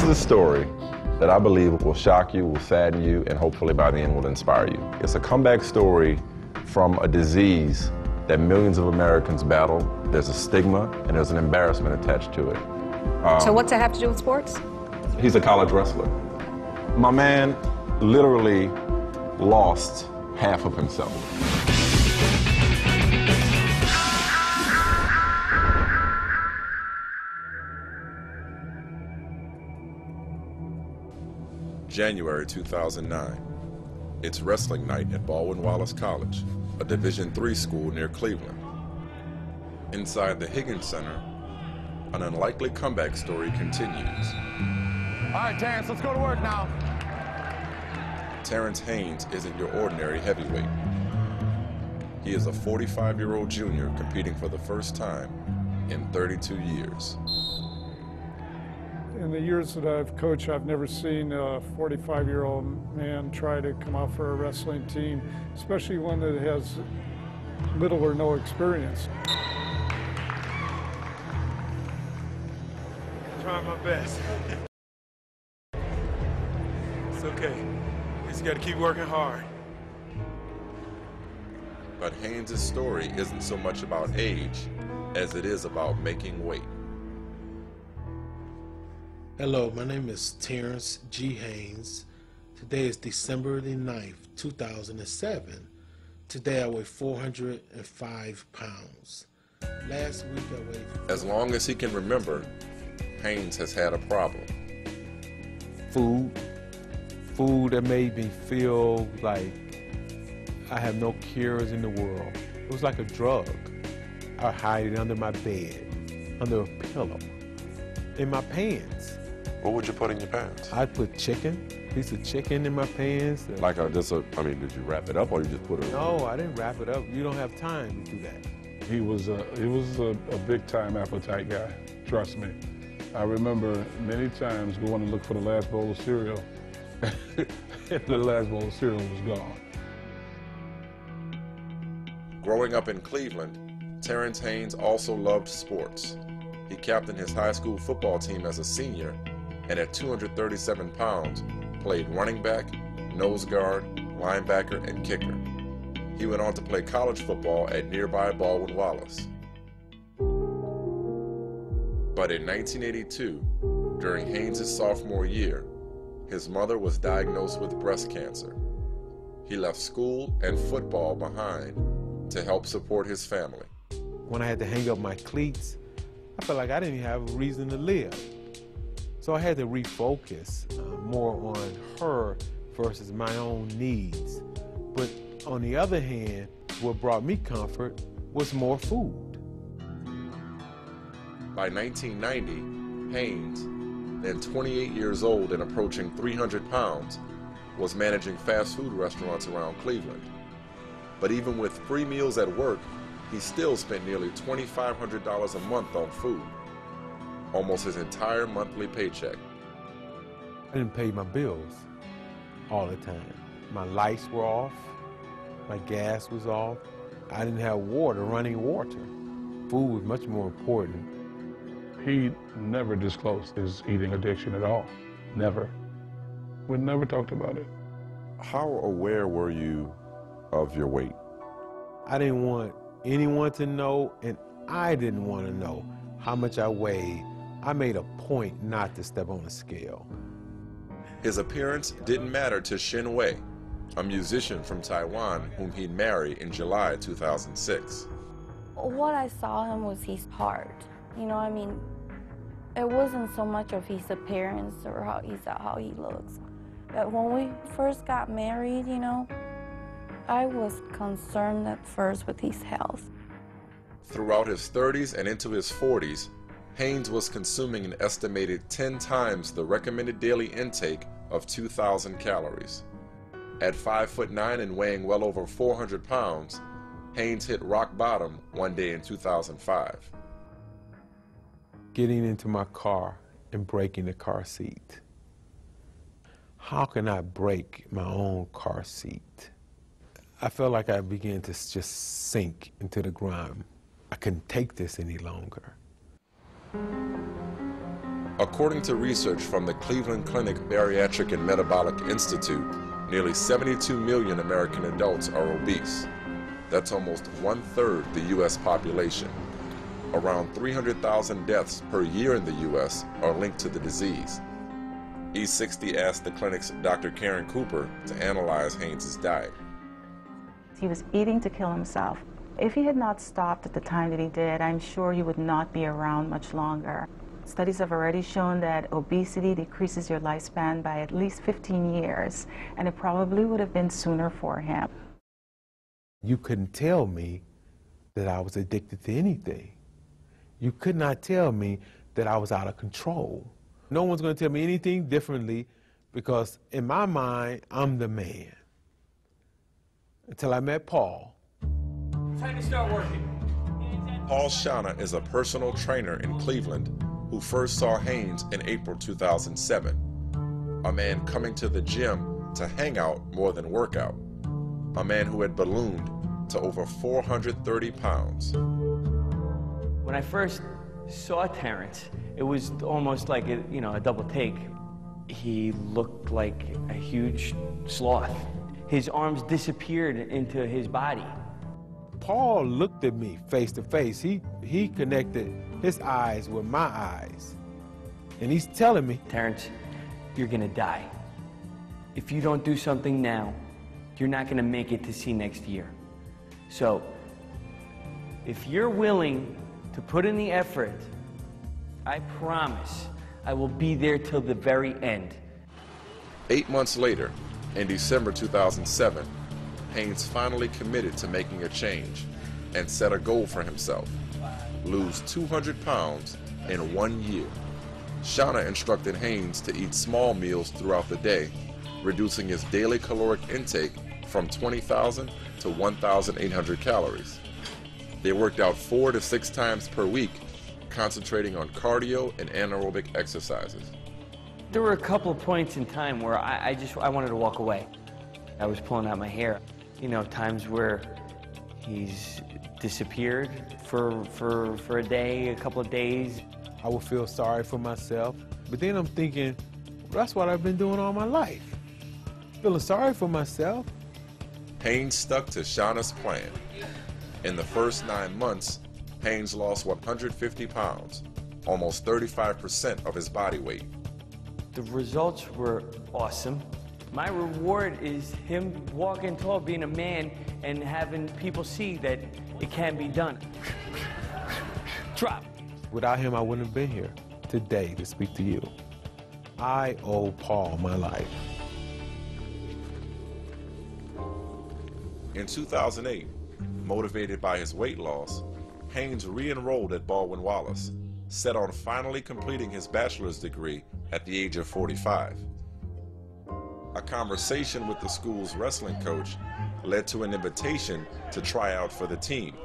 is a story that I believe will shock you, will sadden you, and hopefully by the end will inspire you. It's a comeback story from a disease that millions of Americans battle. There's a stigma and there's an embarrassment attached to it. So what's that have to do with sports? He's a college wrestler. My man literally lost half of himself. January 2009. It's wrestling night at Baldwin-Wallace College, a Division III school near Cleveland. Inside the Higgins Center, an unlikely comeback story continues. All right, Terrence, let's go to work now. Terrence Haynes isn't your ordinary heavyweight. He is a 45-year-old junior competing for the first time in 32 years. In the years that I've coached, I've never seen a 45-year-old man try to come out for a wrestling team, especially one that has little or no experience. Trying my best. It's okay. Just got to keep working hard. But Haynes' story isn't so much about age as it is about making weight. Hello, my name is Terrence G. Haynes. Today is December the 9th, 2007. Today I weigh 405 pounds. Last week I weighed... As long as he can remember, Haynes has had a problem. Food that made me feel like I have no cares in the world. It was like a drug. I would hide it under my bed, under a pillow, in my pants. What would you put in your pants? I'd put piece of chicken in my pants. Like did you wrap it up or you just put it? No, I didn't wrap it up. You don't have time to do that. He was a big-time appetite guy, trust me. I remember many times going to look for the last bowl of cereal, and the last bowl of cereal was gone. Growing up in Cleveland, Terrence Haynes also loved sports. He captained his high school football team as a senior, and at 237 pounds, played running back, nose guard, linebacker, and kicker. He went on to play college football at nearby Baldwin-Wallace. But in 1982, during Haynes' sophomore year, his mother was diagnosed with breast cancer. He left school and football behind to help support his family. When I had to hang up my cleats, I felt like I didn't have a reason to live. So I had to refocus more on her versus my own needs. But on the other hand, what brought me comfort was more food. By 1990, Haynes, then 28 years old and approaching 300 pounds, was managing fast food restaurants around Cleveland. But even with free meals at work, he still spent nearly $2,500 a month on food, almost his entire monthly paycheck. I didn't pay my bills all the time. My lights were off, my gas was off. I didn't have running water. Food was much more important. He never disclosed his eating addiction at all, never. We never talked about it. How aware were you of your weight? I didn't want anyone to know, and I didn't want to know how much I weighed. I made a point not to step on a scale. His appearance didn't matter to Shin Wei, a musician from Taiwan whom he'd marry in July 2006. What I saw him was his heart. You know, I mean, it wasn't so much of his appearance or how he looks. But when we first got married, you know, I was concerned at first with his health. Throughout his 30s and into his 40s, Haynes was consuming an estimated 10 times the recommended daily intake of 2,000 calories. At 5'9" and weighing well over 400 pounds, Haynes hit rock bottom one day in 2005. Getting into my car and breaking the car seat. How can I break my own car seat? I felt like I began to just sink into the ground. I couldn't take this any longer. According to research from the Cleveland Clinic Bariatric and Metabolic Institute, nearly 72 million American adults are obese. That's almost 1/3 the U.S. population. Around 300,000 deaths per year in the U.S. are linked to the disease. E60 asked the clinic's Dr. Karen Cooper to analyze Haynes' diet. He was eating to kill himself. If he had not stopped at the time that he did, I'm sure he would not be around much longer. Studies have already shown that obesity decreases your lifespan by at least 15 years, and it probably would have been sooner for him. You couldn't tell me that I was addicted to anything. You could not tell me that I was out of control. No one's going to tell me anything differently because in my mind, I'm the man. Until I met Paul. Time to start working. Paul Shawna is a personal trainer in Cleveland who first saw Haynes in April 2007. A man coming to the gym to hang out more than work out. A man who had ballooned to over 430 pounds. When I first saw Terrence, it was almost like a double take. He looked like a huge sloth. His arms disappeared into his body. Paul looked at me face to face. He connected his eyes with my eyes. And he's telling me, Terrence, you're gonna die. If you don't do something now, you're not gonna make it to see next year. So, if you're willing to put in the effort, I promise I will be there till the very end. 8 months later, in December 2007, Haynes finally committed to making a change and set a goal for himself: lose 200 pounds in 1 year. Shawna instructed Haynes to eat small meals throughout the day, reducing his daily caloric intake from 20,000 to 1,800 calories. They worked out 4 to 6 times per week, concentrating on cardio and anaerobic exercises. There were a couple of points in time where I wanted to walk away. I was pulling out my hair. You know, times where he's disappeared for a day, a couple of days. I would feel sorry for myself. But then I'm thinking, well, that's what I've been doing all my life. Feeling sorry for myself. Haynes stuck to Shawna's plan. In the first 9 months, Haynes lost 150 pounds, almost 35% of his body weight. The results were awesome. My reward is him walking tall, being a man, and having people see that it can be done. Drop. Without him, I wouldn't have been here today to speak to you. I owe Paul my life. In 2008, motivated by his weight loss, Haynes re-enrolled at Baldwin-Wallace, set on finally completing his bachelor's degree at the age of 45. A conversation with the school's wrestling coach led to an invitation to try out for the team.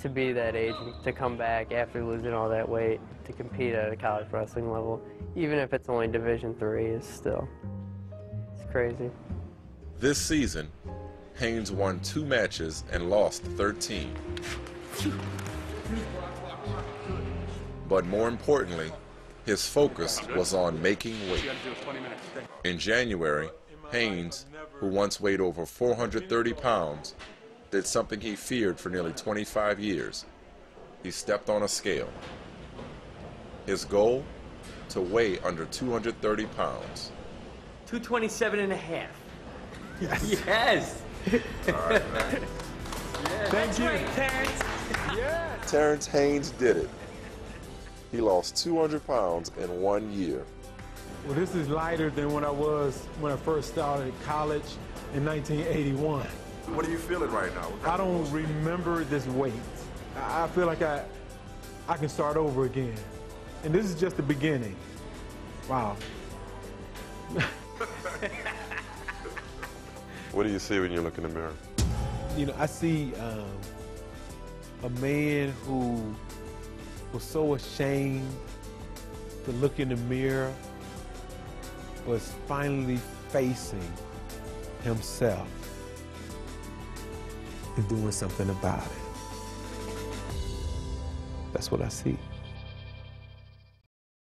To be that age, to come back after losing all that weight, to compete at a college wrestling level, even if it's only Division III, it's crazy. This season, Haynes won 2 matches and lost 13. But more importantly, his focus was on making weight. In January, Haynes, who once weighed over 430 pounds, did something he feared for nearly 25 years. He stepped on a scale. His goal? To weigh under 230 pounds. 227 and a half. Yes. Yes. All right, man. Yeah, thank you, Terrence. Yes. Terrence Haynes did it. He lost 200 pounds in 1 year. Well, this is lighter than when I first started college in 1981. What are you feeling right now? I don't remember this weight. I feel like I can start over again. And this is just the beginning. Wow. What do you see when you look in the mirror? You know, I see a man who was so ashamed to look in the mirror, was finally facing himself and doing something about it. That's what I see.